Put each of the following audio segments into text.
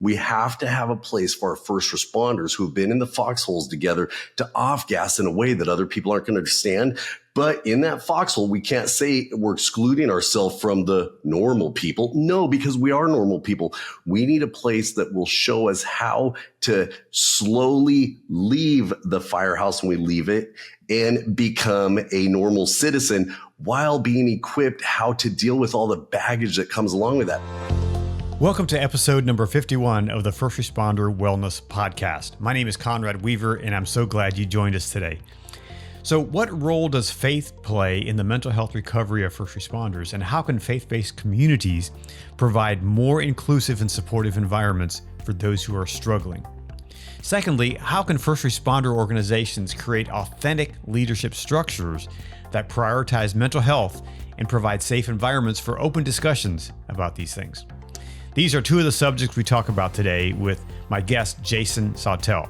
We have to have a place for our first responders who have been in the foxholes together to off gas in a way that other people aren't going to understand. But in that foxhole, we can't say we're excluding ourselves from the normal people. No, because we are normal people. We need a place that will show us how to slowly leave the firehouse when we leave it and become a normal citizen while being equipped how to deal with all the baggage that comes along with that. Welcome to episode number 51 of the First Responder Wellness Podcast. My name is Conrad Weaver, and I'm so glad you joined us today. So what role does faith play in the mental health recovery of first responders, and how can faith-based communities provide more inclusive and supportive environments for those who are struggling? Secondly, how can first responder organizations create authentic leadership structures that prioritize mental health and provide safe environments for open discussions about these things? These are two of the subjects we talk about today with my guest, Jason Sautel.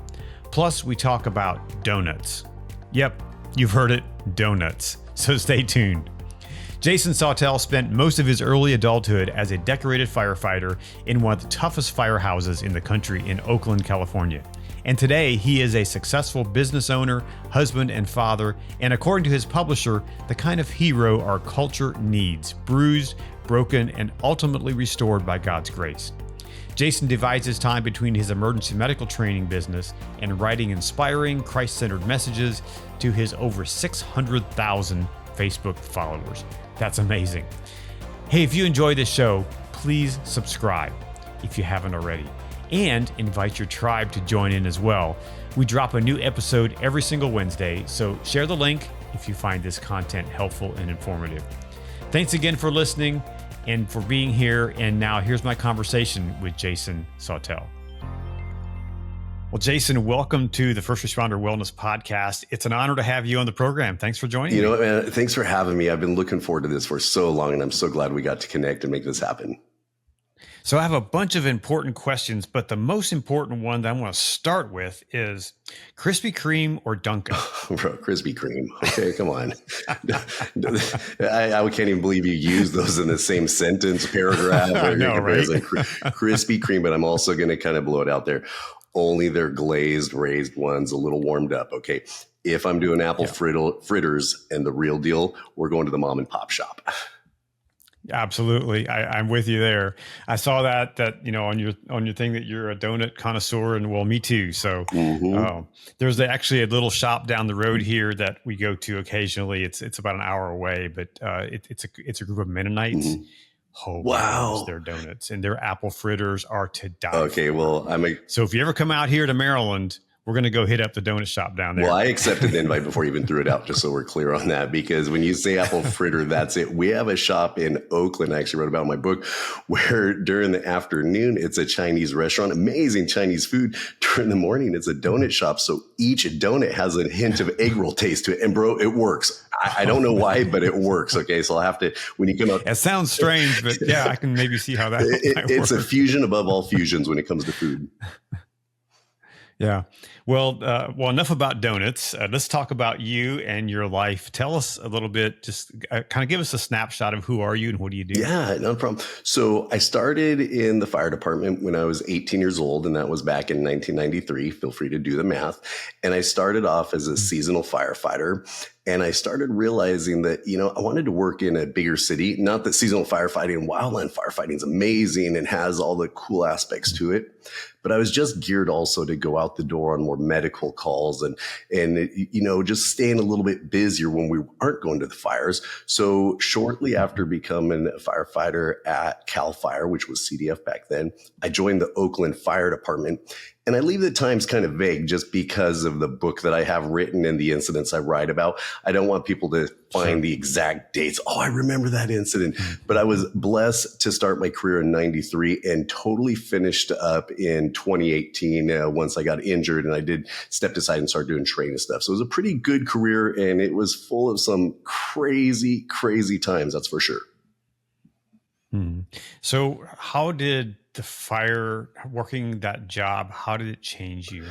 Plus, we talk about donuts. Yep, you've heard it, donuts. So stay tuned. Jason Sautel spent most of his early adulthood as a decorated firefighter in one of the toughest firehouses in the country in Oakland, California. And today, he is a successful business owner, husband, and father, and according to his publisher, the kind of hero our culture needs, bruised, broken, and ultimately restored by God's grace. Jason divides his time between his emergency medical training business and writing inspiring, Christ-centered messages to his over 600,000 Facebook followers. That's amazing. Hey, if you enjoy this show, please subscribe if you haven't already, and invite your tribe to join in as well. We drop a new episode every single Wednesday, so share the link if you find this content helpful and informative. Thanks again for listening and for being here. And now here's my conversation with Jason Sautel. Well, Jason, welcome to the First Responder Wellness Podcast. It's an honor to have you on the program. Thanks for joining me. You know what, man? Thanks for having me. I've been looking forward to this for so long, and I'm so glad we got to connect and make this happen. So I have a bunch of important questions, but the most important one that I want to start with is Krispy Kreme or Dunkin'? Bro, Krispy Kreme. Okay, come on. I can't even believe you used those in the same sentence, paragraph. I know, right? Krispy Kreme, but I'm also going to kind of blow it out there. Only their glazed, raised ones, a little warmed up, okay? If I'm doing apple fritters and the real deal, we're going to the mom and pop shop. Absolutely. I'm with you there. I saw that on your thing that you're a donut connoisseur, and well, me too. So there's actually a little shop down the road here that we go to occasionally. It's about an hour away, but it's a group of Mennonites. Mm-hmm. Oh, wow. Their donuts and their apple fritters are to die Okay, for. well, So if you ever come out here to Maryland, we're going to go hit up the donut shop down there. Well, I accepted the invite before you even threw it out, just so we're clear on that, because when you say apple fritter, that's it. We have a shop in Oakland, I actually wrote about in my book, where during the afternoon, it's a Chinese restaurant, amazing Chinese food. During the morning, it's a donut shop. So each donut has a hint of egg roll taste to it. And bro, it works. I don't know why, but it works. Okay, so I'll have to, when you come out. It sounds strange, but yeah, I can maybe see how that it's a fusion above all fusions when it comes to food. Yeah. Well, enough about donuts. Let's talk about you and your life. Tell us a little bit, just kind of give us a snapshot of who are you and what do you do? Yeah, no problem. So I started in the fire department when I was 18 years old, and that was back in 1993. Feel free to do the math. And I started off as a seasonal firefighter. And I started realizing that, I wanted to work in a bigger city. Not that seasonal firefighting and wildland firefighting is amazing and has all the cool aspects to it, but I was just geared also to go out the door on more medical calls and just staying a little bit busier when we aren't going to the fires. So shortly after becoming a firefighter at CAL FIRE, which was CDF back then, I joined the Oakland Fire Department. And I leave the times kind of vague just because of the book that I have written and the incidents I write about. I don't want people to find the exact dates. Oh, I remember that incident. But I was blessed to start my career in 93 and totally finished up in 2018 once I got injured and I stepped aside and started doing training stuff. So it was a pretty good career and it was full of some crazy, crazy times, that's for sure. So how did the fire, working that job, how did it change you?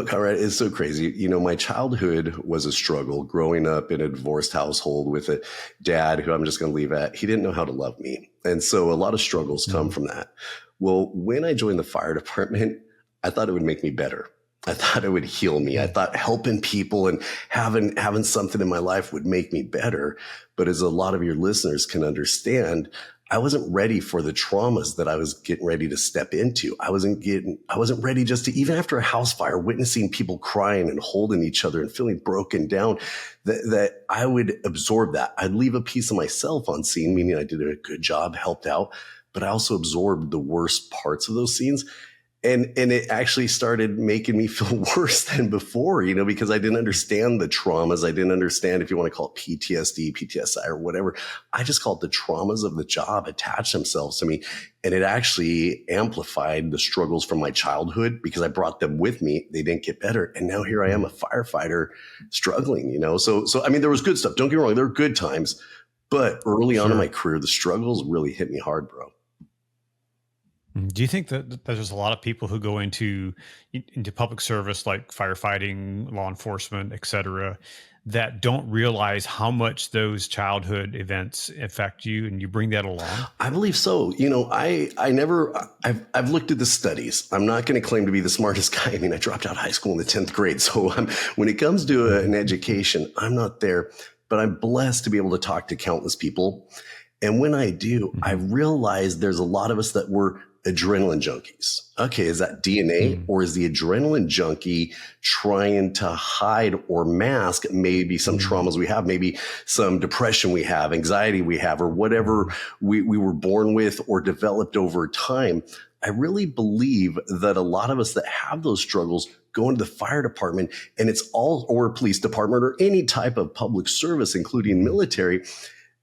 Conrad, it's so crazy. My childhood was a struggle growing up in a divorced household with a dad who I'm just going to leave at. He didn't know how to love me. And so a lot of struggles come from that. Well, when I joined the fire department, I thought it would make me better. I thought it would heal me. I thought helping people and having something in my life would make me better. But as a lot of your listeners can understand, I wasn't ready for the traumas that I was getting ready to step into. I wasn't ready just to, even after a house fire, witnessing people crying and holding each other and feeling broken down, that I would absorb that. I'd leave a piece of myself on scene, meaning I did a good job, helped out, but I also absorbed the worst parts of those scenes. And it actually started making me feel worse than before, because I didn't understand the traumas. I didn't understand, if you want to call it PTSD, PTSI, or whatever. I just called the traumas of the job attach themselves to me. And it actually amplified the struggles from my childhood because I brought them with me. They didn't get better. And now here I am, a firefighter struggling, So, I mean, there was good stuff. Don't get me wrong. There were good times. But early on in my career, the struggles really hit me hard, bro. Do you think that there's a lot of people who go into public service, like firefighting, law enforcement, et cetera, that don't realize how much those childhood events affect you, and you bring that along? I believe so. I've looked at the studies. I'm not going to claim to be the smartest guy. I mean, I dropped out of high school in the 10th grade. So when it comes to an education, I'm not there, but I'm blessed to be able to talk to countless people. And when I do, I realize there's a lot of us that were adrenaline junkies. Okay, is that DNA or is the adrenaline junkie trying to hide or mask maybe some traumas we have, maybe some depression we have, anxiety we have, or whatever we were born with or developed over time? I really believe that a lot of us that have those struggles go into the fire department, and it's all, or police department, or any type of public service, including military,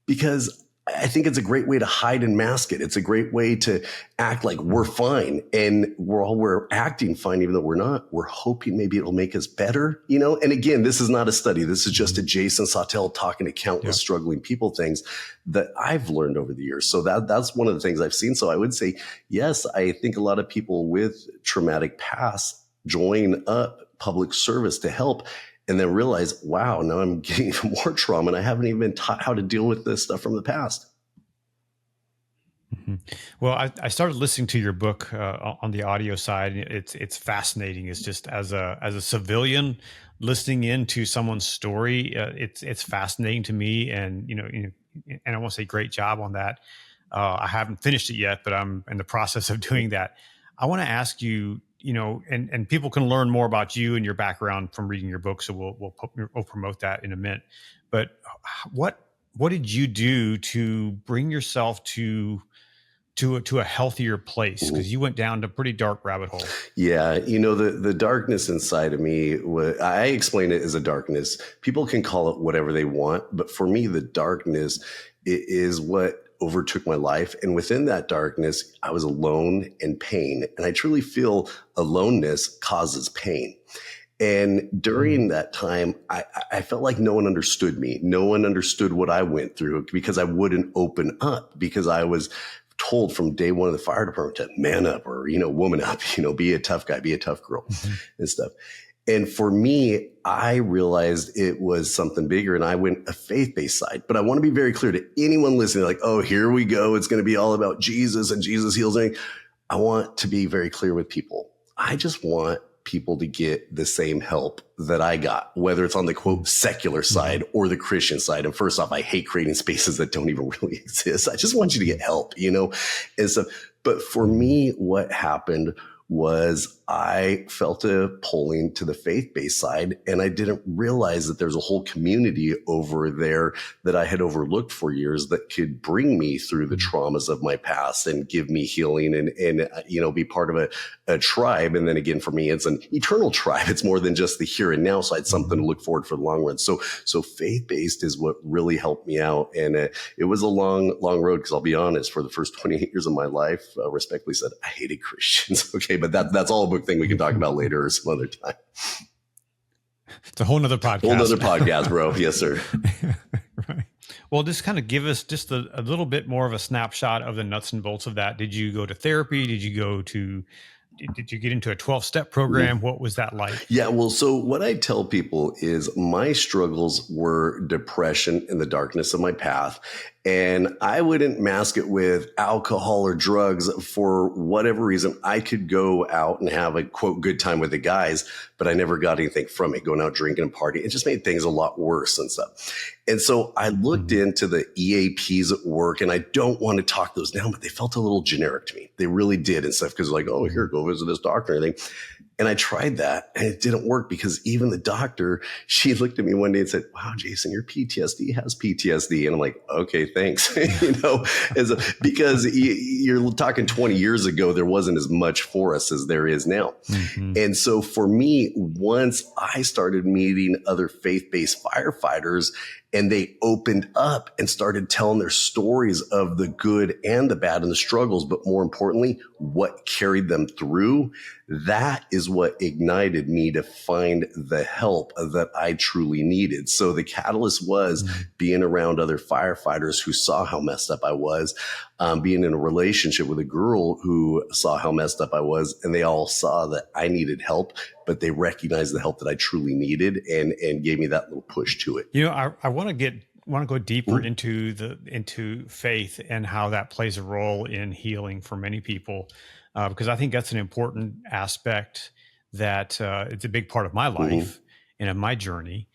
because I think it's a great way to hide and mask it. It's a great way to act like we're fine, and we're acting fine, even though we're not. We're hoping maybe it'll make us better, And again, this is not a study. This is just a Jason Sautel talking to countless struggling people things that I've learned over the years. So that's one of the things I've seen. So I would say, yes, I think a lot of people with traumatic past join up public service to help, and then realize, wow, now I'm getting even more trauma and I haven't even been taught how to deal with this stuff from the past. Mm-hmm. Well, I started listening to your book on the audio side. It's fascinating. It's just as a civilian listening into someone's story, it's fascinating to me. And and I want to say great job on that. I haven't finished it yet, but I'm in the process of doing that. I want to ask you, and people can learn more about you and your background from reading your book. So we'll promote that in a minute. But what did you do to bring yourself to a healthier place? Because you went down to pretty dark rabbit hole. Yeah. The darkness inside of me, I explain it as a darkness. People can call it whatever they want. But for me, the darkness is what overtook my life. And within that darkness, I was alone and pain. And I truly feel aloneness causes pain. And during that time, I felt like no one understood me. No one understood what I went through because I wouldn't open up, because I was told from day one of the fire department to man up, or, woman up, be a tough guy, be a tough girl and stuff. And for me, I realized it was something bigger, and I went a faith-based side. But I want to be very clear to anyone listening, like, oh, here we go. It's going to be all about Jesus and Jesus heals me. I want to be very clear with people. I just want people to get the same help that I got, whether it's on the quote secular side or the Christian side. And first off, I hate creating spaces that don't even really exist. I just want you to get help, and stuff. But for me, what happened was I felt a pulling to the faith-based side, and I didn't realize that there's a whole community over there that I had overlooked for years that could bring me through the traumas of my past and give me healing and be part of a tribe. And then again, for me, it's an eternal tribe. It's more than just the here and now. So I had something to look forward for the long run. So faith-based is what really helped me out. And it was a long road, because I'll be honest, for the first 28 years of my life, respectfully said, I hated Christians. Okay. But that's all a book thing we can talk about later or some other time. It's a whole nother podcast. Whole nother podcast, bro. Yes, sir. Right. Well, just kind of give us just a little bit more of a snapshot of the nuts and bolts of that. Did you go to therapy? Did you get into a 12-step program? What was that like? Yeah, well, so what I tell people is my struggles were depression in the darkness of my path. And I wouldn't mask it with alcohol or drugs for whatever reason. I could go out and have a quote good time with the guys, but I never got anything from it, going out drinking and partying. It just made things a lot worse and stuff. And so I looked into the EAPs at work, and I don't want to talk those down, but they felt a little generic to me. They really did and stuff, because like, oh, here, go visit this doctor and everything. And I tried that and it didn't work, because even the doctor, she looked at me one day and said, wow, Jason, your PTSD has PTSD. And I'm like, okay, thanks. Because you're talking 20 years ago, there wasn't as much for us as there is now. And so for me, once I started meeting other faith-based firefighters, and they opened up and started telling their stories of the good and the bad and the struggles, but more importantly, what carried them through. That is what ignited me to find the help that I truly needed. So the catalyst was being around other firefighters who saw how messed up I was, being in a relationship with a girl who saw how messed up I was, and they all saw that I needed help, but they recognized the help that I truly needed and gave me that little push to it. I want to go deeper into faith and how that plays a role in healing for many people, because I think that's an important aspect that it's a big part of my life and of my journey.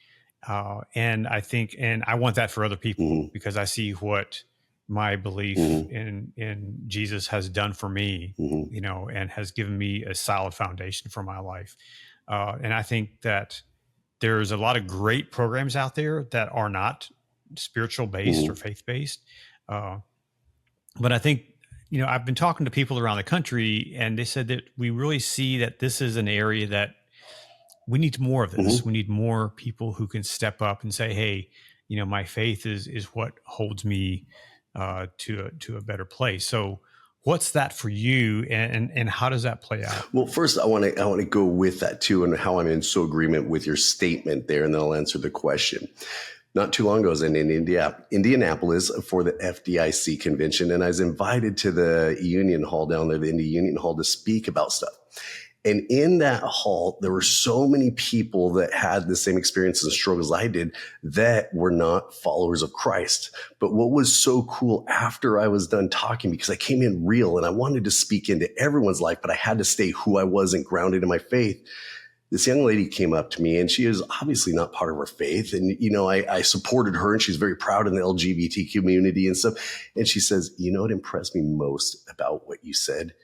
And I want that for other people, because I see what my belief in Jesus has done for me, and has given me a solid foundation for my life. And I think that there's a lot of great programs out there that are not spiritual based or faith based. But I think, I've been talking to people around the country, and they said that we really see that this is an area that we need more of this. We need more people who can step up and say, hey, my faith is what holds me to a better place. So what's that for you, and how does that play out? Well, first, I want to go with that too, and how I'm in so agreement with your statement there, and then I'll answer the question. Not too long ago, I was in Indianapolis for the FDIC convention, and I was invited to the Union Hall down there, the Indy Union Hall, to speak about stuff. And in that hall, there were so many people that had the same experiences and struggles I did that were not followers of Christ. But what was so cool after I was done talking, because I came in real and I wanted to speak into everyone's life, but I had to stay who I was and grounded in my faith. This young lady came up to me, and she is obviously not part of her faith. And, I supported her, and she's very proud in the LGBT community and stuff. And she says, what impressed me most about what you said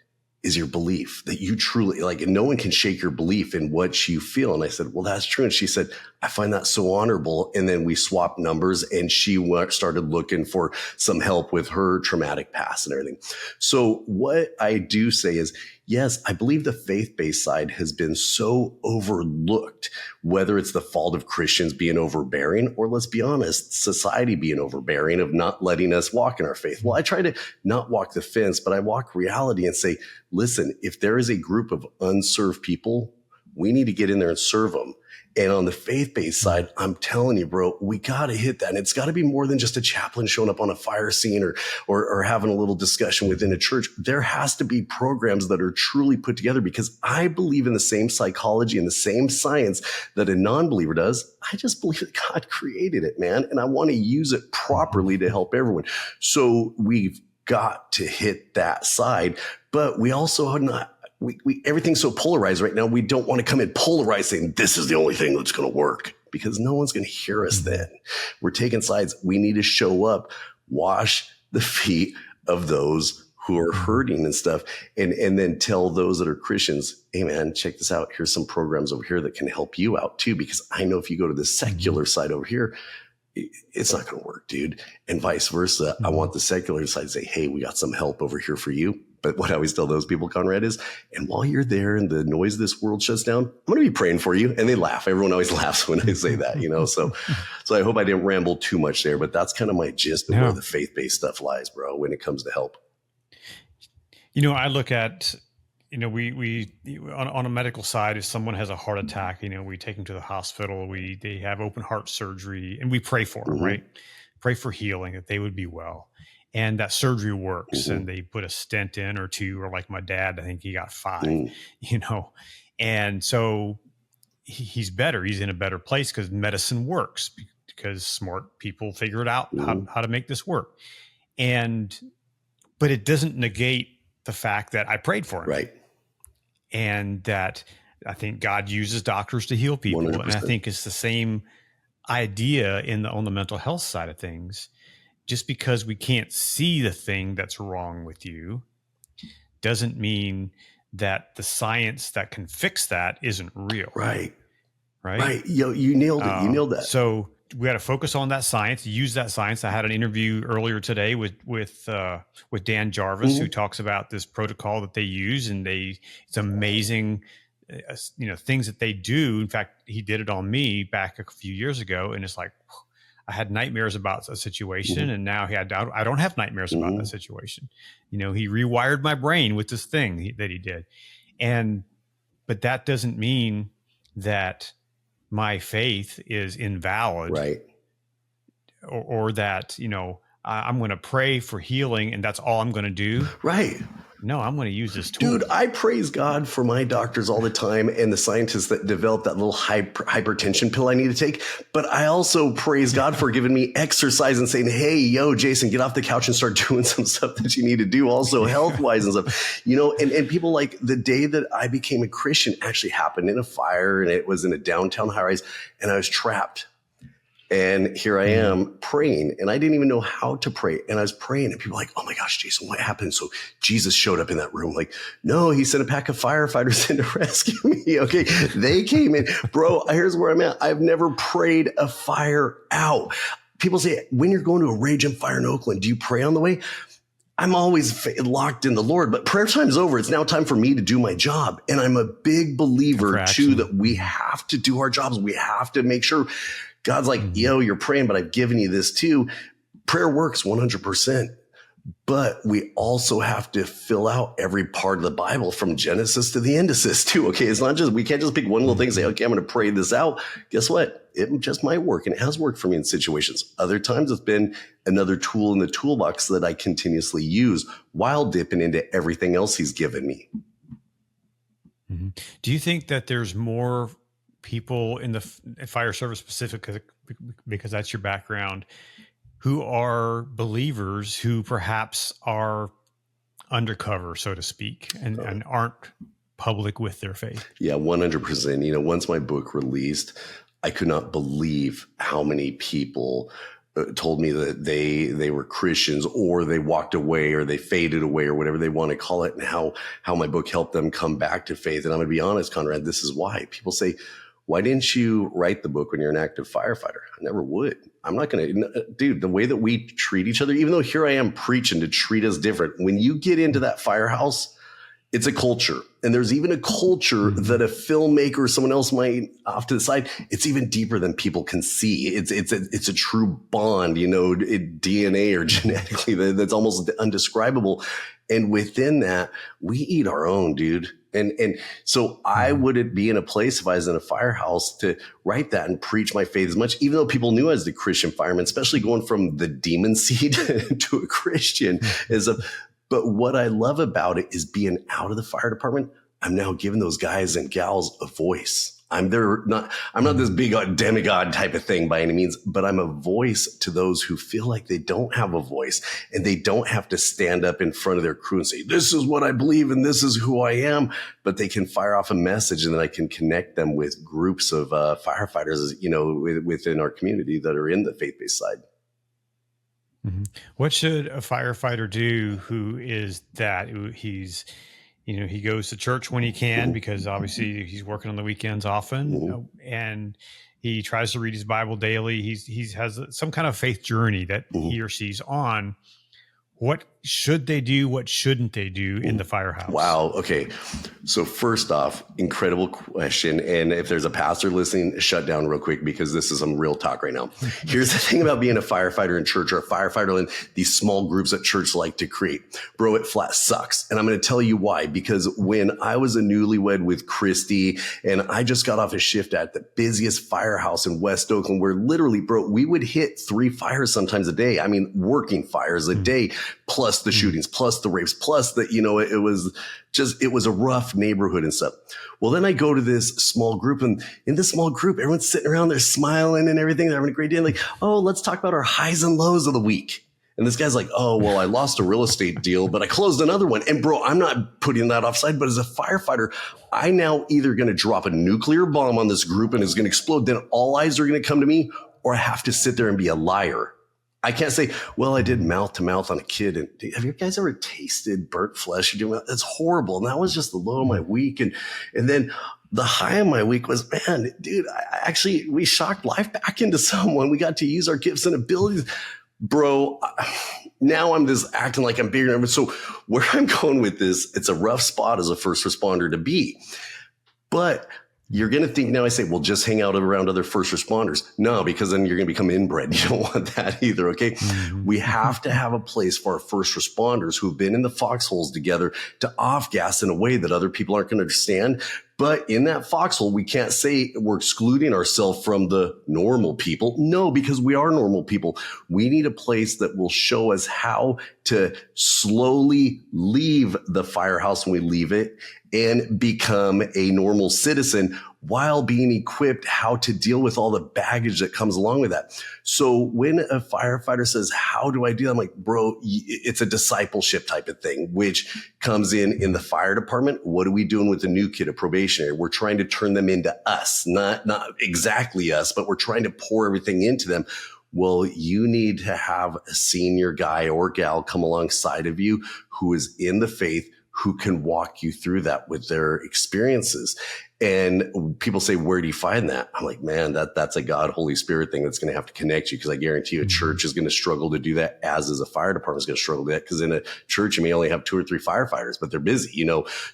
is your belief, that you truly and no one can shake your belief in what you feel. And I said, well, that's true. And she said, I find that so honorable. And then we swapped numbers, and she started looking for some help with her traumatic past and everything. So what I do say is, yes, I believe the faith-based side has been so overlooked, whether it's the fault of Christians being overbearing, or, let's be honest, society being overbearing of not letting us walk in our faith. Well, I try to not walk the fence, but I walk reality and say, listen, if there is a group of unserved people, we need to get in there and serve them. And on the faith-based side, I'm telling you, bro, we got to hit that. And it's got to be more than just a chaplain showing up on a fire scene or having a little discussion within a church. There has to be programs that are truly put together, because I believe in the same psychology and the same science that a non-believer does. I just believe that God created it, man. And I want to use it properly to help everyone. So we've got to hit that side, but we also are not. Everything's so polarized right now. We don't want to come in polarized saying this is the only thing that's going to work, because no one's going to hear us then. We're taking sides. We need to show up, wash the feet of those who are hurting and stuff, and then tell those that are Christians, hey man, check this out. Here's some programs over here that can help you out too, because I know if you go to the secular side over here, it's not going to work, dude. And vice versa. I want the secular side to say, hey, we got some help over here for you. But what I always tell those people, Conrad, is, and while you're there and the noise of this world shuts down, I'm going to be praying for you. And they laugh. Everyone always laughs when I say that, So I hope I didn't ramble too much there, but that's kind of my gist of where the faith-based stuff lies, bro, when it comes to help. I look at, we on a medical side, if someone has a heart attack, we take them to the hospital, they have open heart surgery, and we pray for them, right? Pray for healing, that they would be well. And that surgery works, and they put a stent in or two, or like my dad, I think he got 5, and so he's better. He's in a better place because medicine works, because smart people figured out Mhm. how to make this work. But it doesn't negate the fact that I prayed for him Right. and that I think God uses doctors to heal people. And I 100%. think it's the same idea on the mental health side of things. Just because we can't see the thing that's wrong with you doesn't mean that the science that can fix that isn't real. Right. Right. Right. Yo, you nailed it. You nailed that. So we got to focus on that science, use that science. I had an interview earlier today with Dan Jarvis, who Mhm. talks about this protocol that they use, and it's amazing, things that they do. In fact, he did it on me back a few years ago, and it's like I had nightmares about a situation, Mhm. and now I don't have nightmares about that Mhm. situation. He rewired my brain with this thing that he did, but that doesn't mean that my faith is invalid, Right. or that, I'm going to pray for healing and that's all I'm going to do. Right. No, I'm going to use this tool. Dude, I praise God for my doctors all the time and the scientists that developed that little hypertension pill I need to take. But I also praise God for giving me exercise and saying, hey, yo, Jason, get off the couch and start doing some stuff that you need to do also health wise and stuff. And people, like, the day that I became a Christian actually happened in a fire, and it was in a downtown high rise, and I was trapped. And here I am praying, and I didn't even know how to pray. And I was praying, and people were like, oh my gosh, Jason, what happened? So Jesus showed up in that room. Like, no, he sent a pack of firefighters in to rescue me. Okay. They came in. Bro, here's where I'm at. I've never prayed a fire out. People say, when you're going to a raging fire in Oakland, do you pray on the way? I'm always locked in the Lord, but prayer time's over. It's now time for me to do my job. And I'm a big believer too, that we have to do our jobs. We have to make sure God's like, yo, you're praying, but I've given you this too. Prayer works 100%, but we also have to fill out every part of the Bible from Genesis to the Endesis too. Okay. It's not just, we can't just pick one little thing and say, okay, I'm going to pray this out. Guess what? It just might work, and it has worked for me in situations. Other times it's been another tool in the toolbox that I continuously use while dipping into everything else he's given me. Mm-hmm. Do you think that there's more people in the fire service specific, because that's your background, who are believers who perhaps are undercover, so to speak, and aren't public with their faith? Yeah, 100%. Once my book released, I could not believe how many people told me that they were Christians, or they walked away, or they faded away, or whatever they want to call it, and how my book helped them come back to faith. And I'm going to be honest, Conrad, this is why. People say, why didn't you write the book when you're an active firefighter? I never would. I'm not going to, dude, the way that we treat each other, even though here I am preaching to treat us different, when you get into that firehouse, it's a culture. And there's even a culture that a filmmaker or someone else might off to the side. It's even deeper than people can see. It's a true bond, DNA or genetically, that's almost undescribable. And within that, we eat our own, dude. And so I wouldn't be in a place, if I was in a firehouse, to write that and preach my faith as much, even though people knew I was the Christian fireman, especially going from the demon seed to a Christian. But what I love about it is being out of the fire department. I'm now giving those guys and gals a voice. I'm not this big demigod type of thing by any means, but I'm a voice to those who feel like they don't have a voice, and they don't have to stand up in front of their crew and say, this is what I believe and this is who I am, but they can fire off a message, and then I can connect them with groups of firefighters, within our community that are in the faith-based side. Mm-hmm. What should a firefighter do who is that? He goes to church when he can, because obviously he's working on the weekends often, and he tries to read his Bible daily. He has some kind of faith journey that he or she's on. What should they do? What shouldn't they do in the firehouse? Wow. Okay. So first off, incredible question. And if there's a pastor listening, shut down real quick, because this is some real talk right now. Here's the thing about being a firefighter in church, or a firefighter in these small groups that church like to create. Bro, it flat sucks. And I'm going to tell you why. Because when I was a newlywed with Christy, and I just got off a shift at the busiest firehouse in West Oakland, where literally, bro, we would hit 3 fires sometimes a day. I mean, working fires a day, plus plus the shootings, plus the rapes, plus the, it was a rough neighborhood and stuff. Well, then I go to this small group, and in this small group, everyone's sitting around there smiling and everything. They're having a great day. Like, oh, let's talk about our highs and lows of the week. And this guy's like, oh, well, I lost a real estate deal, but I closed another one. And bro, I'm not putting that offside, but as a firefighter, I now either going to drop a nuclear bomb on this group and it's going to explode. Then all eyes are going to come to me, or I have to sit there and be a liar. I can't say, well, I did mouth to mouth on a kid. And have you guys ever tasted burnt flesh? That's horrible. And that was just the low of my week. And then the high of my week was, man, dude, we shocked life back into someone. We got to use our gifts and abilities. Bro, now I'm just acting like I'm bigger. So where I'm going with this, it's a rough spot as a first responder to be. But you're going to think now I say, well, just hang out around other first responders. No, because then you're going to become inbred. You don't want that either. Okay. Mm-hmm. We have to have a place for our first responders who've been in the foxholes together to off gas in a way that other people aren't going to understand. But in that foxhole, we can't say we're excluding ourselves from the normal people. No, because we are normal people. We need a place that will show us how to slowly leave the firehouse when we leave it and become a normal citizen while being equipped how to deal with all the baggage that comes along with that. So when a firefighter says, how do I do that? I'm like, bro, it's a discipleship type of thing, which comes in the fire department. What are we doing with the new kid, a probationary? We're trying to turn them into us, not exactly us, but we're trying to pour everything into them. Well, you need to have a senior guy or gal come alongside of you who is in the faith, who can walk you through that with their experiences. And people say, where do you find that? I'm like, man, that's a God, Holy Spirit thing that's going to have to connect you. Cause I guarantee you a church is going to struggle to do that, as is a fire department is going to struggle to do that. Cause in a church, you may only have 2 or 3 firefighters, but they're busy,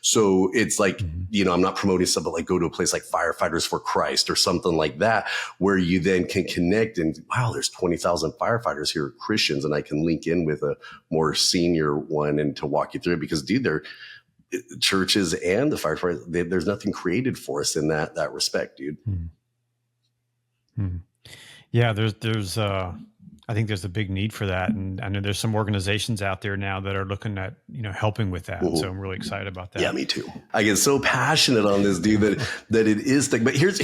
So it's like, I'm not promoting something like go to a place like Firefighters for Christ or something like that, where you then can connect and wow, there's 20,000 firefighters here, Christians, and I can link in with a more senior one and to walk you through it because dude, they're churches and the firefighters, there's nothing created for us in that respect, dude. Yeah, there's I think there's a big need for that, and I know there's some organizations out there now that are looking at helping with that. So I'm really excited about that. Yeah, me too. I get so passionate on this, dude, that it is thick. But here's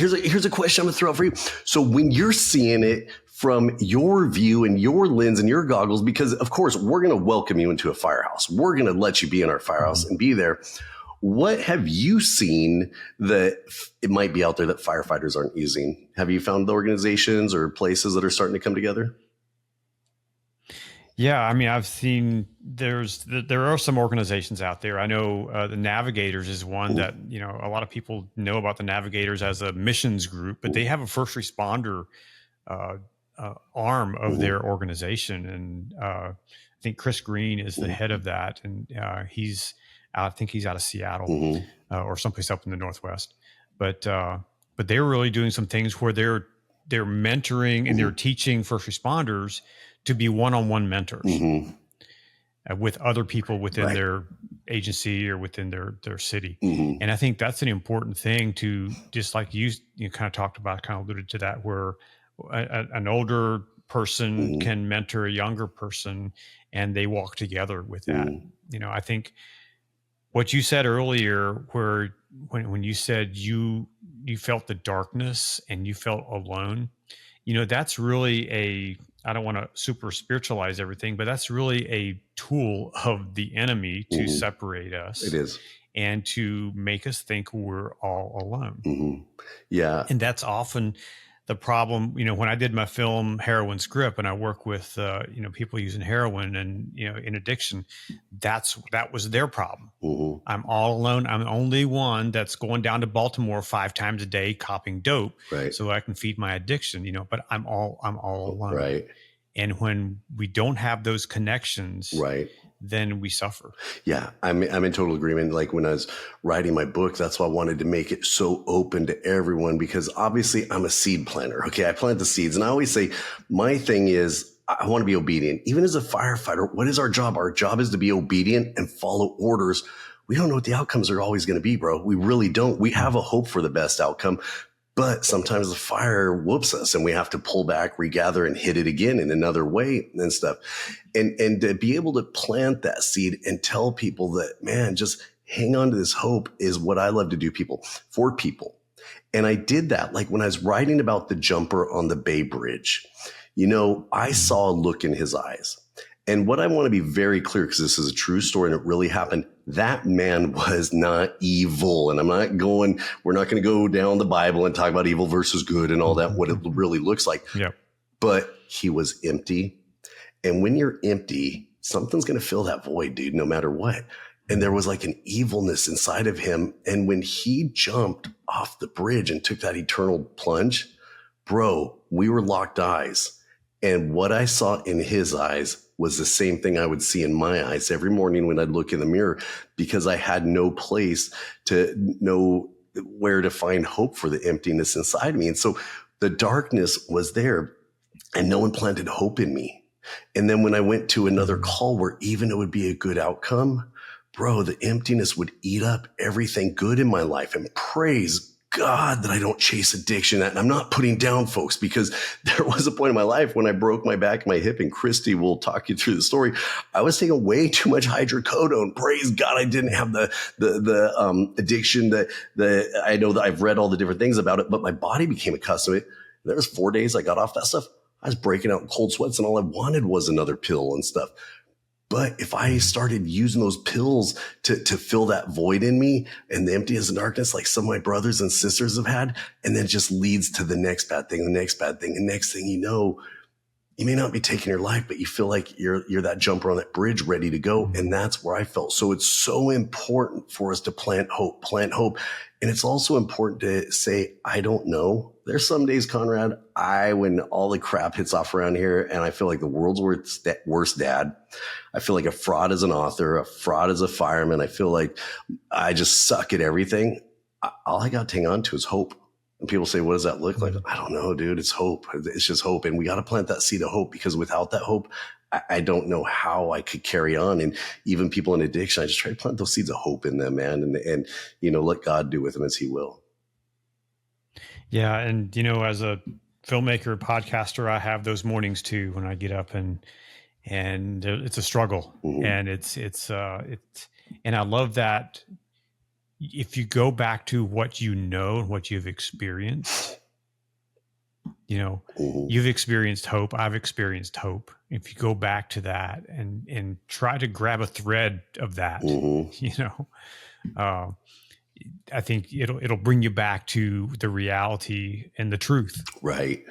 a question I'm gonna throw out for you. So when you're seeing it from your view and your lens and your goggles, because of course we're going to welcome you into a firehouse. We're going to let you be in our firehouse and be there. What have you seen that it might be out there that firefighters aren't using? Have you found the organizations or places that are starting to come together? Yeah, I mean, I've seen there are some organizations out there. I know the Navigators is one that, a lot of people know about the Navigators as a missions group, but they have a first responder arm of their organization. And I think Chris Green is the head of that. And I think he's out of Seattle or someplace up in the Northwest. But they're really doing some things where they're mentoring and they're teaching first responders to be one-on-one mentors with other people within their agency or within their city. And I think that's an important thing to, just like you kind of talked about, kind of alluded to that, where an older person can mentor a younger person and they walk together with that. I think what you said earlier, where when you said you felt the darkness and you felt alone, that's really I don't want to super spiritualize everything, but that's really a tool of the enemy to separate us. It is. And to make us think we're all alone. Yeah. And that's often the problem. When I did my film Heroin's Grip, and I work with people using heroin and in addiction, that was their problem. I'm all alone. I'm the only one that's going down to Baltimore 5 times a day copying dope, so I can feed my addiction. But I'm all alone. Right. And when we don't have those connections, then we suffer. Yeah, I'm in total agreement. Like when I was writing my book, that's why I wanted to make it so open to everyone, because obviously I'm a seed planter. Okay, I plant the seeds. And I always say my thing is I want to be obedient. Even as a firefighter, what is our job? Our job is to be obedient and follow orders. We don't know what the outcomes are always going to be, bro. We really don't. We have a hope for the best outcome, But sometimes the fire whoops us and we have to pull back, regather, and hit it again in another way and stuff. And to be able to plant that seed and tell people that, man, just hang on to this hope is what I love to do for people. And I did that. Like when I was writing about the jumper on the Bay Bridge, I saw a look in his eyes. And what I want to be very clear, because this is a true story and it really happened, that man was not evil. And we're not going to go down the Bible and talk about evil versus good and all that, what it really looks like. Yeah. But he was empty. And when you're empty, something's going to fill that void, dude, no matter what. And there was like an evilness inside of him. And when he jumped off the bridge and took that eternal plunge, bro, we were locked eyes. And what I saw in his eyes was the same thing I would see in my eyes every morning when I'd look in the mirror, because I had no place to know where to find hope for the emptiness inside me. And so the darkness was there and no one planted hope in me. And then when I went to another call where even it would be a good outcome, bro, the emptiness would eat up everything good in my life. And praise God that I don't chase addiction. And I'm not putting down folks, because there was a point in my life when I broke my back and my hip, and Christy will talk you through the story. I was taking way too much hydrocodone. Praise God, I didn't have the addiction that I know that I've read all the different things about it, but my body became accustomed to it. There was 4 days I got off that stuff. I was breaking out in cold sweats, and all I wanted was another pill and stuff. But if I started using those pills to fill that void in me and the emptiness and darkness, like some of my brothers and sisters have had, and then just leads to the next bad thing, the next bad thing. And next thing you know, you may not be taking your life, but you feel like you're that jumper on that bridge ready to go. And that's where I felt. So it's so important for us to plant hope. And it's also important to say, I don't know. There's some days, Conrad, when all the crap hits off around here and I feel like the world's worst dad. I feel like a fraud as an author, a fraud as a fireman. I feel like I just suck at everything. All I got to hang on to is hope. And people say, what does that look like? I don't know, dude. It's hope. It's just hope. And we got to plant that seed of hope, because without that hope, I don't know how I could carry on. And even people in addiction, I just try to plant those seeds of hope in them, man. And let God do with them as he will. Yeah. And, as a filmmaker, podcaster, I have those mornings too, when I get up and it's a struggle. Mm-hmm. And and I love that. If you go back to what what you've experienced, mm-hmm. you've experienced hope. I've experienced hope. If you go back to that and try to grab a thread of that, mm-hmm. I think it'll bring you back to the reality and the truth. Right.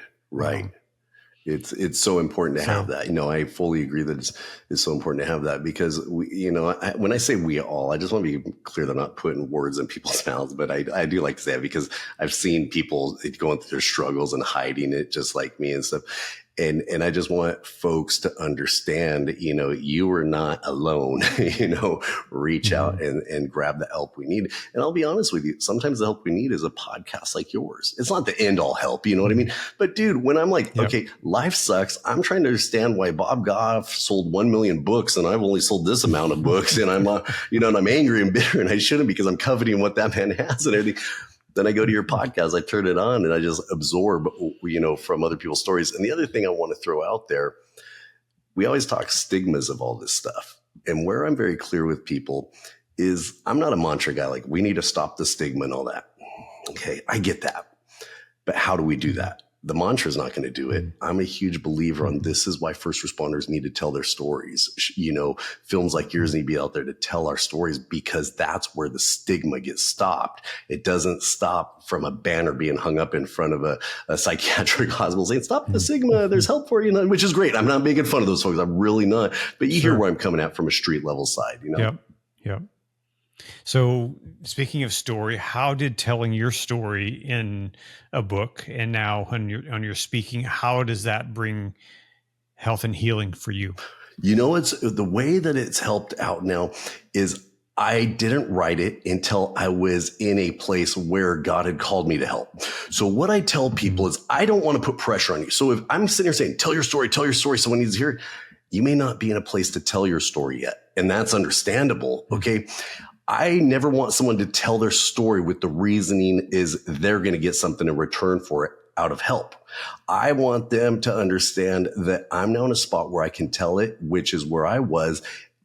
It's so important to have that. I fully agree that it's so important to have that, because when I say we all, I just want to be clear that I'm not putting words in people's mouths, but I do like to say that because I've seen people going through their struggles and hiding it just like me and stuff. And I just want folks to understand, you are not alone, reach out and grab the help we need. And I'll be honest with you, sometimes the help we need is a podcast like yours. It's not the end all help, you know what I mean? But dude, when I'm like, okay, life sucks. I'm trying to understand why Bob Goff sold 1 million books and I've only sold this amount of books, and I'm, and I'm angry and bitter, and I shouldn't, because I'm coveting what that man has and everything. Then I go to your podcast, I turn it on, and I just absorb, from other people's stories. And the other thing I want to throw out there, we always talk stigmas of all this stuff. And where I'm very clear with people is I'm not a mantra guy. Like, we need to stop the stigma and all that. Okay, I get that. But how do we do that? The mantra is not going to do it. I'm a huge believer on this is why first responders need to tell their stories. Films like yours need to be out there to tell our stories, because that's where the stigma gets stopped. It doesn't stop from a banner being hung up in front of a psychiatric hospital saying, stop the stigma, there's help for you, which is great. I'm not making fun of those folks. I'm really not. But you hear where I'm coming at from a street level side, Yep. So speaking of story, how did telling your story in a book and now on your speaking, how does that bring health and healing for you? It's the way that it's helped out now is I didn't write it until I was in a place where God had called me to help. So what I tell people is I don't want to put pressure on you. So if I'm sitting here saying, tell your story, someone needs to hear it, you may not be in a place to tell your story yet. And that's understandable. Okay. I never want someone to tell their story with the reasoning is they're going to get something in return for it out of help. I want them to understand that I'm now in a spot where I can tell it, which is where I was,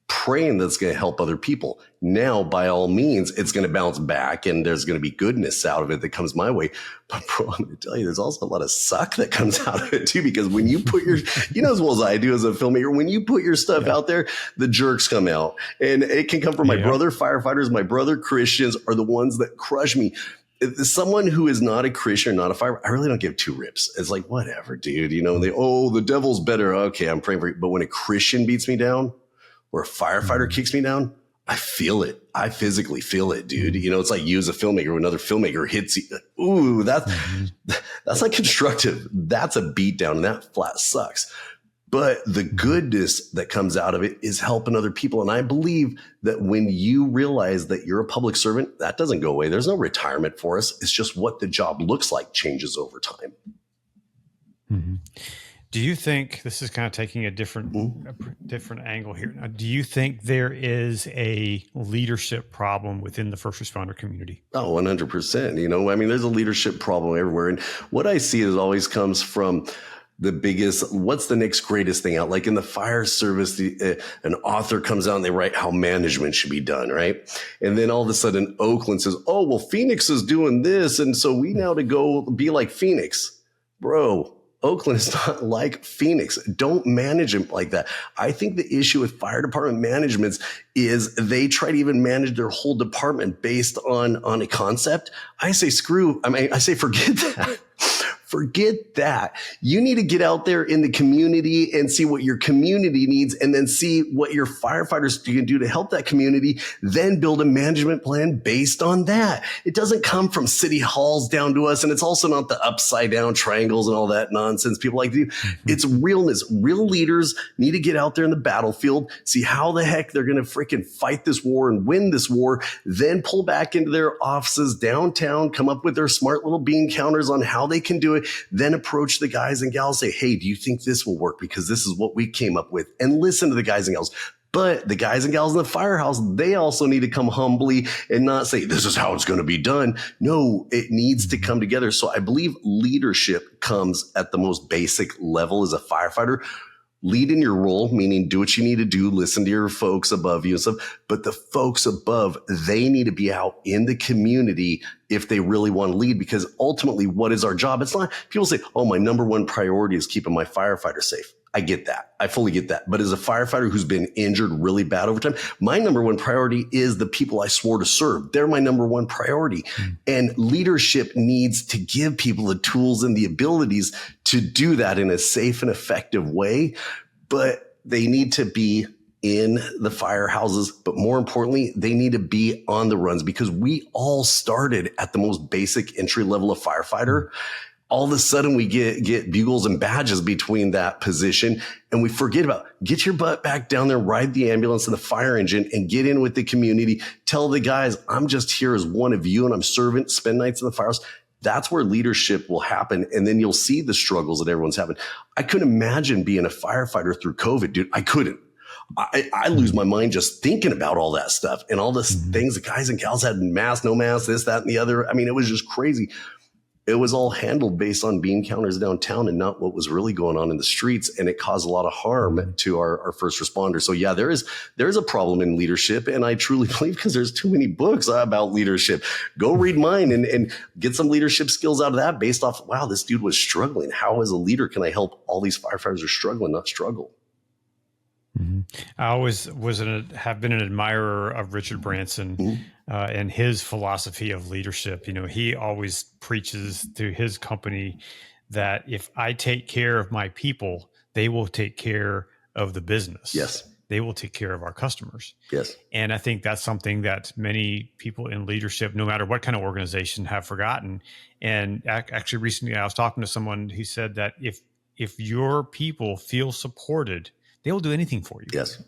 praying that's going to help other people. Now, by all means, it's going to bounce back and there's going to be goodness out of it that comes my way. But bro, I'm going to tell you, there's also a lot of suck that comes out of it too, because when you put your, you know, as well as I do as a filmmaker, when you put your stuff out there, the jerks come out, and it can come from my brother firefighters. My brother Christians are the ones that crush me. Someone who is not a Christian, not a firefighter, I really don't give two rips. It's like, whatever, dude, you know, the devil's better. Okay, I'm praying for you. But when a Christian beats me down, or a firefighter kicks me down, I feel it. I physically feel it, dude. You know, it's like you as a filmmaker, when another filmmaker hits you. Ooh, that's like constructive. That's a beat down, and that flat sucks. But the goodness that comes out of it is helping other people. And I believe that when you realize that you're a public servant, that doesn't go away. There's no retirement for us. It's just what the job looks like changes over time. Mm-hmm. Do you think, this is kind of taking a different angle here. Now, do you think there is a leadership problem within the first responder community? Oh, 100%. You know, I mean, there's a leadership problem everywhere. And what I see is always comes from the biggest, what's the next greatest thing out? Like in the fire service, an author comes out and they write how management should be done, right? And then all of a sudden Oakland says, oh, well, Phoenix is doing this, and so we now to go be like Phoenix. Bro, Oakland is not like Phoenix. Don't manage them like that. I think the issue with fire department managements is they try to even manage their whole department based on a concept. I say forget that. Forget that. You need to get out there in the community and see what your community needs, and then see what your firefighters can do to help that community, then build a management plan based on that. It doesn't come from city halls down to us, and it's also not the upside down triangles and all that nonsense people like to do. It's realness. Real leaders need to get out there in the battlefield, see how the heck they're going to freaking fight this war and win this war, then pull back into their offices downtown, come up with their smart little bean counters on how they can do it, then approach the guys and gals, say, hey, do you think this will work? Because this is what we came up with. And listen to the guys and gals. But the guys and gals in the firehouse, they also need to come humbly and not say, this is how it's going to be done. No, it needs to come together. So I believe leadership comes at the most basic level as a firefighter. Lead in your role, meaning do what you need to do, listen to your folks above you and stuff. But the folks above, they need to be out in the community if they really want to lead, because ultimately, what is our job? It's not, people say, oh, my number one priority is keeping my firefighter safe. I get that. I fully get that. But as a firefighter who's been injured really bad over time, my number one priority is the people I swore to serve. They're my number one priority. And leadership needs to give people the tools and the abilities to do that in a safe and effective way. But they need to be in the firehouses, but more importantly, they need to be on the runs, because we all started at the most basic entry level of firefighter. All of a sudden we get bugles and badges between that position, and we forget about, get your butt back down there, ride the ambulance and the fire engine, and get in with the community. Tell the guys, I'm just here as one of you, and I'm servant, spend nights in the firehouse. That's where leadership will happen. And then you'll see the struggles that everyone's having. I couldn't imagine being a firefighter through COVID, dude. I couldn't. I lose my mind just thinking about all that stuff and all this things the guys and gals had, masks, no masks, this, that, and the other. I mean, it was just crazy. It was all handled based on bean counters downtown and not what was really going on in the streets. And it caused a lot of harm to our first responders. So yeah, there is a problem in leadership. And I truly believe, because there's too many books about leadership. Go read mine and get some leadership skills out of that based off, wow, this dude was struggling. How as a leader can I help all these firefighters who are struggling not struggle? I always have been an admirer of Richard Branson and his philosophy of leadership. You know, he always preaches to his company that if I take care of my people, they will take care of the business. Yes. They will take care of our customers. Yes. And I think that's something that many people in leadership, no matter what kind of organization, have forgotten. And actually recently I was talking to someone who said that if your people feel supported, they will do anything for you. Yes.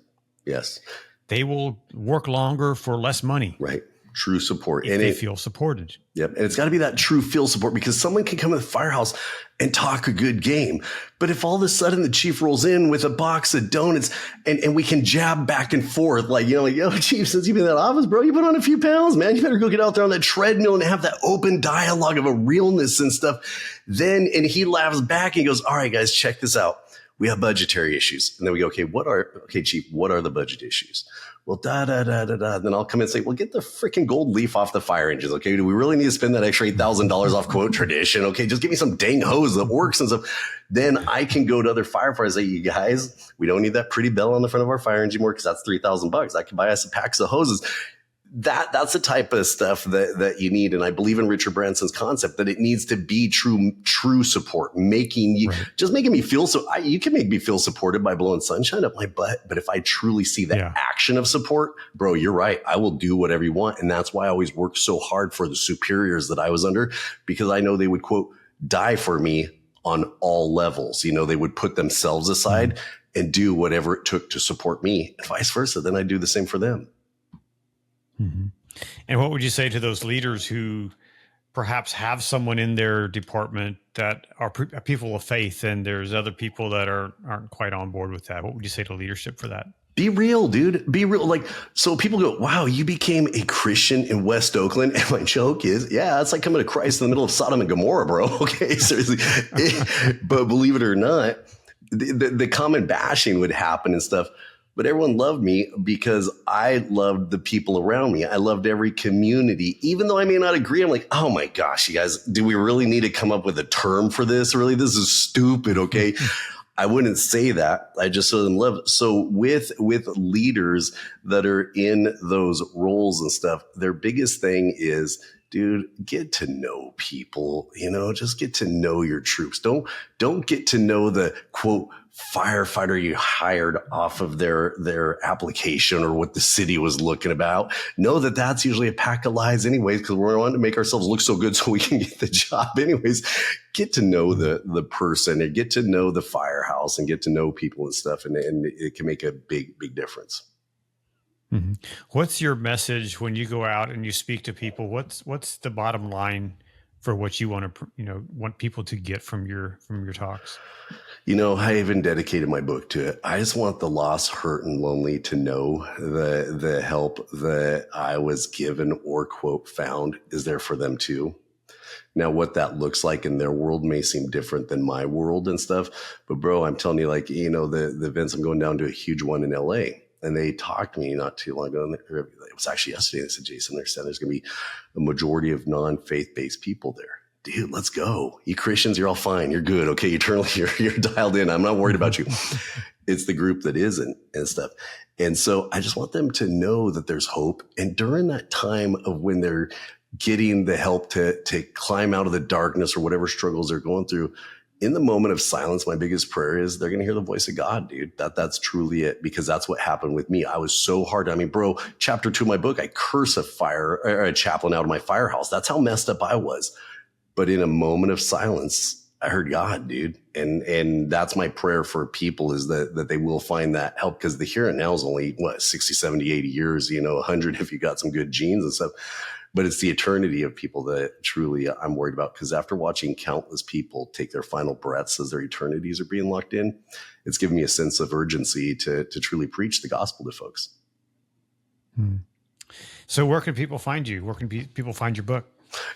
Yes. They will work longer for less money. Right. True support. if they feel supported. Yep. And it's got to be that true feel support, because someone can come to the firehouse and talk a good game. But if all of a sudden the chief rolls in with a box of donuts and we can jab back and forth, like, yo, chief, since you've been in that office, bro, you put on a few pounds, man. You better go get out there on that treadmill and have that open dialogue of a realness and stuff. And he laughs back and he goes, all right, guys, check this out. We have budgetary issues. And then we go, okay, chief, what are the budget issues? Well, Then I'll come in and say, well, get the freaking gold leaf off the fire engines. Okay. Do we really need to spend that extra $8,000 off quote tradition? Okay. Just give me some dang hose that works and stuff. Then I can go to other firefighters and say, you guys, we don't need that pretty bell on the front of our fire engine more, because that's $3,000. I can buy us a pack of hoses. That's the type of stuff that you need. And I believe in Richard Branson's concept that it needs to be true support, making you just making me feel you can make me feel supported by blowing sunshine up my butt. But if I truly see the action of support, bro, you're right. I will do whatever you want. And that's why I always worked so hard for the superiors that I was under, because I know they would, quote, die for me on all levels. They would put themselves aside and do whatever it took to support me, and vice versa. Then I do the same for them. Mm-hmm. And what would you say to those leaders who perhaps have someone in their department that are people of faith, and there's other people that aren't quite on board with that? What would you say to leadership for that? Be real, dude. Be real. Like, so people go, wow, you became a Christian in West Oakland. And my joke is, yeah, it's like coming to Christ in the middle of Sodom and Gomorrah, bro. Okay, seriously. But believe it or not, the common bashing would happen and stuff. But everyone loved me because I loved the people around me. I loved every community. Even though I may not agree, I'm like, oh my gosh, you guys, do we really need to come up with a term for this? Really, this is stupid, okay? I wouldn't say that. I just show them love. So with leaders that are in those roles and stuff, their biggest thing is, dude, get to know people, just get to know your troops. Don't get to know the, quote, firefighter you hired off of their application or what the city was looking about. Know that that's usually a pack of lies anyways, because we're wanting to make ourselves look so good so we can get the job anyways. Get to know the person and get to know the firehouse and get to know people and stuff. And it can make a big, big difference. Mm-hmm. What's your message when you go out and you speak to people? What's the bottom line for what you want to, want people to get from your talks? I even dedicated my book to it. I just want the lost, hurt, and lonely to know the help that I was given or, quote, found is there for them too. Now, what that looks like in their world may seem different than my world and stuff. But bro, I'm telling you, like, the events, I'm going down to a huge one in LA. And they talked to me not too long ago. It was actually yesterday. They said, Jason, there's going to be a majority of non-faith-based people there. Dude, let's go. You Christians, you're all fine. You're good. Okay. Eternally, you're dialed in. I'm not worried about you. It's the group that isn't and stuff. And so I just want them to know that there's hope. And during that time of when they're getting the help to climb out of the darkness or whatever struggles they're going through, in the moment of silence, my biggest prayer is they're going to hear the voice of God, dude. That's truly it, because that's what happened with me. I was so hard. I mean, bro, chapter 2 of my book, I curse a chaplain out of my firehouse. That's how messed up I was. But in a moment of silence, I heard God, dude. And that's my prayer for people, is that they will find that help, because the here and now is only 60, 70, 80 years, 100 if you got some good genes and stuff. But it's the eternity of people that truly I'm worried about, because after watching countless people take their final breaths as their eternities are being locked in, it's given me a sense of urgency to truly preach the gospel to folks. So where can people find you? Where can people find your book?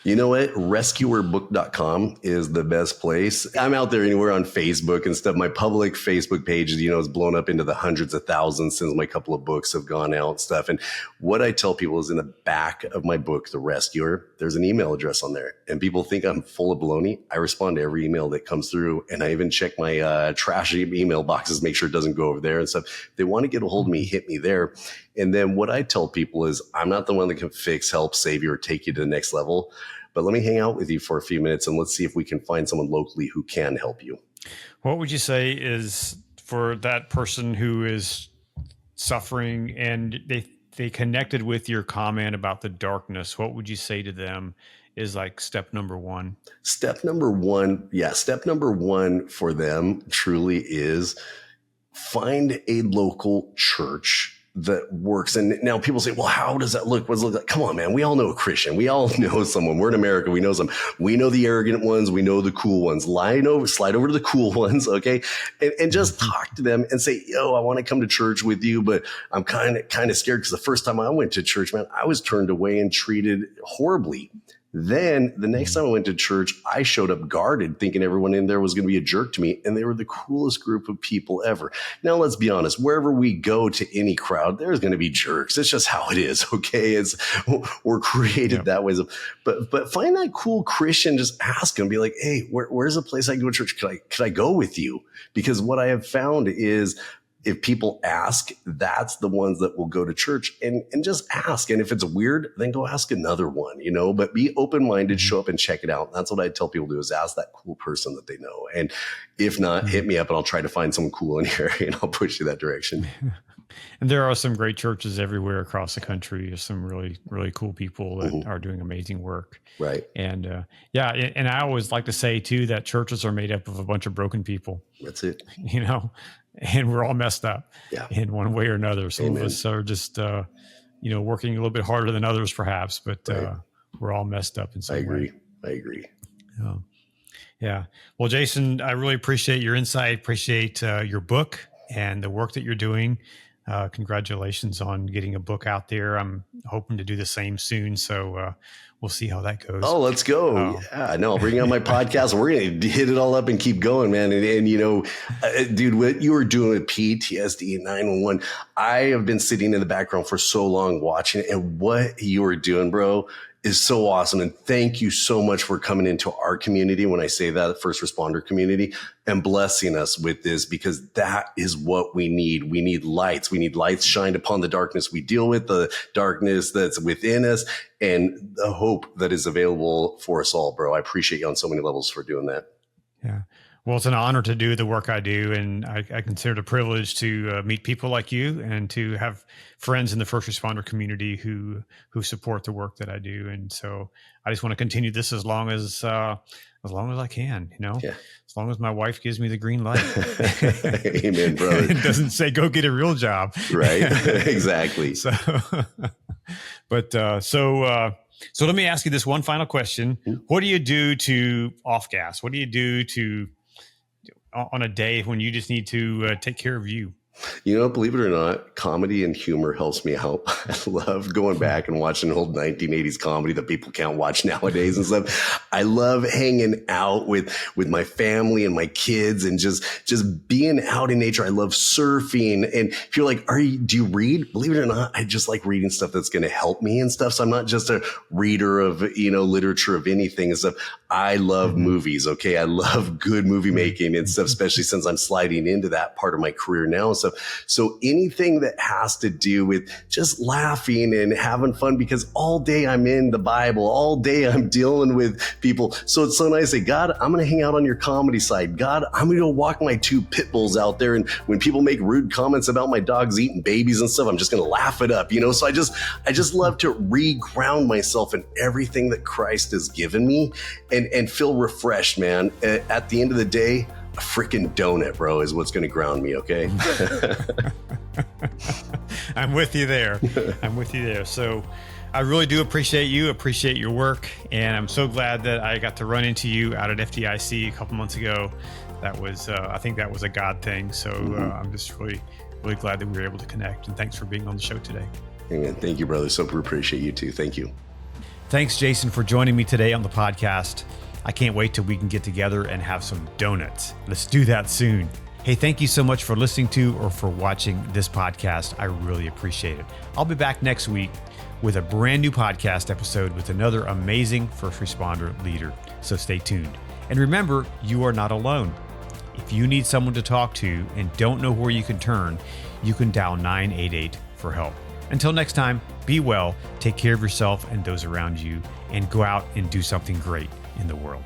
You know what? Rescuerbook.com is the best place. I'm out there anywhere on Facebook and stuff. My public Facebook page, is blown up into the hundreds of thousands since my couple of books have gone out and stuff. And what I tell people is, in the back of my book, The Rescuer, there's an email address on there. And people think I'm full of baloney. I respond to every email that comes through. And I even check my trash email boxes, make sure it doesn't go over there and stuff. If they want to get a hold of me, hit me there. And then what I tell people is, I'm not the one that can fix, help, save you, or take you to the next level. But let me hang out with you for a few minutes and let's see if we can find someone locally who can help you. What would you say is, for that person who is suffering and they connected with your comment about the darkness, what would you say to them is like step number one? Step number one for them truly is find a local church that works. And now people say, well, how does that look? What does it look like? Come on, man. We all know a Christian. We all know someone. We're in America. We know some. We know the arrogant ones. We know the cool ones. Slide over to the cool ones. Okay. And just talk to them and say, yo, I want to come to church with you, but I'm kind of scared because the first time I went to church, man, I was turned away and treated horribly. Then the next time I went to church, I showed up guarded, thinking everyone in there was going to be a jerk to me. And they were the coolest group of people ever. Now, let's be honest. Wherever we go to any crowd, there's going to be jerks. It's just how it is. Okay. We're created that way. But find that cool Christian, just ask them, be like, hey, where's a place I can go to church? Could I go with you? Because what I have found is, if people ask, that's the ones that will go to church, and just ask. And if it's weird, then go ask another one, but be open-minded, show up and check it out. That's what I tell people to do, is ask that cool person that they know. And if not, hit me up and I'll try to find someone cool in your area and I'll push you that direction. And there are some great churches everywhere across the country. There's some really, really cool people that are doing amazing work. Right. And and I always like to say too, that churches are made up of a bunch of broken people. That's it. And we're all messed up in one way or another. Some Amen. of us are just, working a little bit harder than others perhaps, but we're all messed up in some way. I agree. Yeah. Well, Jason, I really appreciate your insight, appreciate your book and the work that you're doing. Congratulations on getting a book out there. I'm hoping to do the same soon. So we'll see how that goes. Oh, let's go. Yeah, no, I'll bring out my podcast. We're going to hit it all up and keep going, man. And dude, what you were doing with PTSD and 911, I have been sitting in the background for so long watching it. And what you were doing, bro, is so awesome. And thank you so much for coming into our community. When I say that, first responder community, and blessing us with this, because that is what we need. We need lights. We need lights shined upon the darkness we deal with, the darkness that's within us, and the hope that is available for us all, bro. I appreciate you on so many levels for doing that. Yeah. Well, it's an honor to do the work I do, and I consider it a privilege to meet people like you and to have friends in the first responder community who support the work that I do. And so I just want to continue this as long as I can, as long as my wife gives me the green light. Amen, brother. It doesn't say go get a real job. Right. Exactly. So let me ask you this one final question. What do you do to off gas? What do you do on a day when you just need to take care of you? Believe it or not, comedy and humor helps me out. I love going back and watching old 1980s comedy that people can't watch nowadays and stuff. I love hanging out with my family and my kids and just being out in nature. I love surfing. And if you're like, do you read? Believe it or not, I just like reading stuff that's going to help me and stuff. So I'm not just a reader of, literature of anything and stuff. I love movies. Okay. I love good movie making and stuff, especially since I'm sliding into that part of my career now. So anything that has to do with just laughing and having fun, because all day I'm in the Bible, all day I'm dealing with people. So it's so nice to say, God, I'm going to hang out on your comedy side. God, I'm going to go walk my 2 pit bulls out there. And when people make rude comments about my dogs eating babies and stuff, I'm just going to laugh it up, So I just love to re-ground myself in everything that Christ has given me and feel refreshed, man. At the end of the day, a freaking donut, bro, is what's going to ground me, okay? I'm with you there. So I really do appreciate your work, and I'm so glad that I got to run into you out at FDIC a couple months ago. That was, I think that was a God thing. So I'm just really, really glad that we were able to connect, and thanks for being on the show today. Amen. Thank you, brother. Super appreciate you too. Thank you. Thanks, Jason, for joining me today on the podcast. I can't wait till we can get together and have some donuts. Let's do that soon. Hey, thank you so much for listening to or for watching this podcast. I really appreciate it. I'll be back next week with a brand new podcast episode with another amazing first responder leader. So stay tuned. And remember, you are not alone. If you need someone to talk to and don't know where you can turn, you can dial 988 for help. Until next time, be well, take care of yourself and those around you, and go out and do something great in the world.